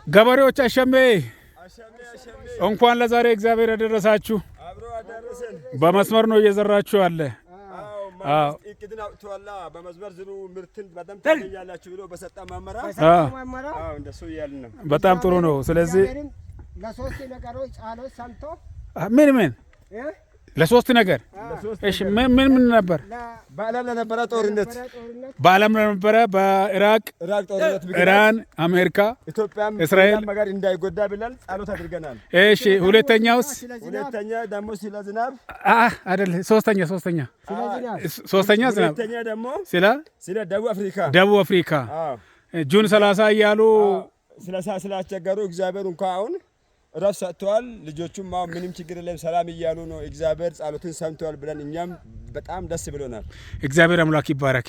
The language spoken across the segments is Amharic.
ገበሬዎች አሸሜ እንኳን ለዛሬ እግዚአብሔር ያደረሳችሁ። በመስመር ነው እየዘራችሁ አለ። አዎ እቅድን አውጥቷላ። በመስመር ዝሩ ምርትን በደንብ ታገኛላችሁ ብሎ በሰጣ ማመራ እንደሱ እያልን ነው። በጣም ጥሩ ነው። ስለዚህ ለሶስት ነገሮች ጸሎት ሰምቶ ምን ለሶስት ነገር እሺ ምን ነበር? በዓለም ለነበረ ጦርነት በኢራቅ ጦርነት ኢራን፣ አሜሪካ፣ ኢትዮጵያ፣ እስራኤል ነገር እንዳይጎዳ ብለን ጸሎት አድርገናል። እሺ ሁለተኛውስ? ሁለተኛ ደግሞ ስለ ዝናብ አይደል? ሶስተኛ ዝናብ። ሁለተኛ ደግሞ ስለ ደቡብ አፍሪካ ጁን 30 እያሉ ስላስቸገሩ እግዚአብሔር እንኳን አሁን ረፍ ሰጥተዋል። ልጆቹም አሁን ምንም ችግር የለም ሰላም እያሉ ነው። እግዚአብሔር ጸሎትን ሰምተዋል ብለን እኛም በጣም ደስ ብሎናል። እግዚአብሔር አምላክ ይባረክ።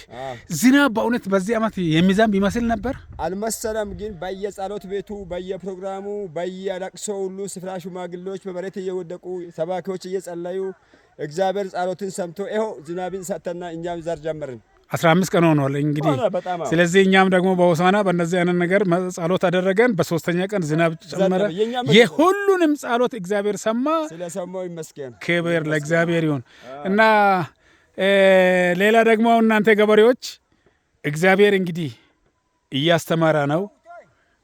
ዝናብ በእውነት በዚህ ዓመት የሚዘንብ ይመስል ነበር አልመሰለም። ግን በየጸሎት ቤቱ በየፕሮግራሙ በየለቅሶ ሁሉ ስፍራ ሽማግሌዎች በመሬት እየወደቁ ሰባኪዎች እየጸለዩ እግዚአብሔር ጸሎትን ሰምቶ ይኸው ዝናብን ሰጥተና እኛም ዘር ጀመርን። 15 ቀን ሆኗል እንግዲህ። ስለዚህ እኛም ደግሞ በሆሳዕና በእነዚህ አይነት ነገር ጸሎት አደረገን። በሶስተኛ ቀን ዝናብ ጨመረ። የሁሉንም ጸሎት እግዚአብሔር ሰማ። ስለሰማው ይመስገን። ክብር ለእግዚአብሔር ይሁን እና ሌላ ደግሞ እናንተ ገበሬዎች እግዚአብሔር እንግዲህ እያስተማረ ነው።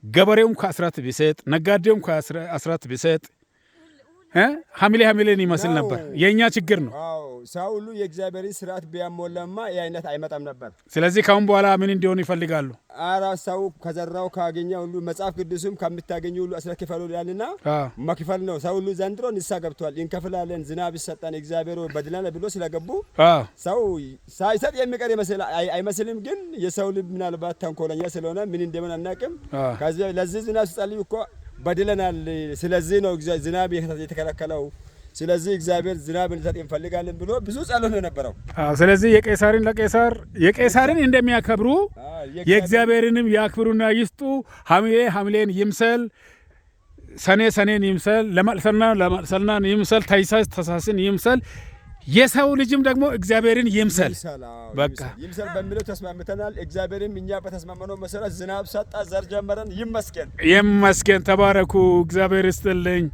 ገበሬውም ከአስራት ቢሰጥ ነጋዴውም ከአስራት ቢሰጥ ሐምሌን ይመስል ነበር። የኛ ችግር ነው። ሰው ሁሉ የእግዚአብሔርን ስርዓት ቢያሞላማ ይህ አይነት አይመጣም ነበር። ስለዚህ ካሁን በኋላ ምን እንዲሆኑ ይፈልጋሉ? ሰው ከዘራው ካገኘ ሁሉ መጽሐፍ ቅዱስም ከምታገኙ ሁሉ አስራት ክፈሉ ይላልና መክፈል ነው። ሰው ሁሉ ዘንድሮ ንስሐ ገብቷል። እንከፍላለን፣ ዝናብ ይሰጣን እግዚአብሔር በድላለ ብሎ ስለገቡ ሰው ሳይሰጥ የሚቀር አይመስልም። ግን የሰው ልብ ምናልባት ተንኮለኛ ስለሆነ ምን እንደምን አናውቅም። ከዚህ ለዚህ ዝናብ ሲጸልዩ እኮ በድለናል። ስለዚህ ነው ዝናብ የተከለከለው። ስለዚህ እግዚአብሔር ዝናብ እንዲሰጥ እንፈልጋለን ብሎ ብዙ ጸሎት ነው የነበረው። ስለዚህ የቄሳርን ለቄሳር የቄሳርን እንደሚያከብሩ የእግዚአብሔርንም ያክብሩና ይስጡ። ሐምሌን ይምሰል፣ ሰኔን ይምሰል፣ ለማልሰናን ይምሰል፣ ታኅሳስን ይምሰል። የሰው ልጅም ደግሞ እግዚአብሔርን ይምሰል። በቃ ይምሰል በሚለው ተስማምተናል። እግዚአብሔርም እኛ በተስማመነው መሰረት ዝናብ ሰጣ፣ ዘር ጀመረን። ይመስገን። ተባረኩ። እግዚአብሔር ይስጥልኝ።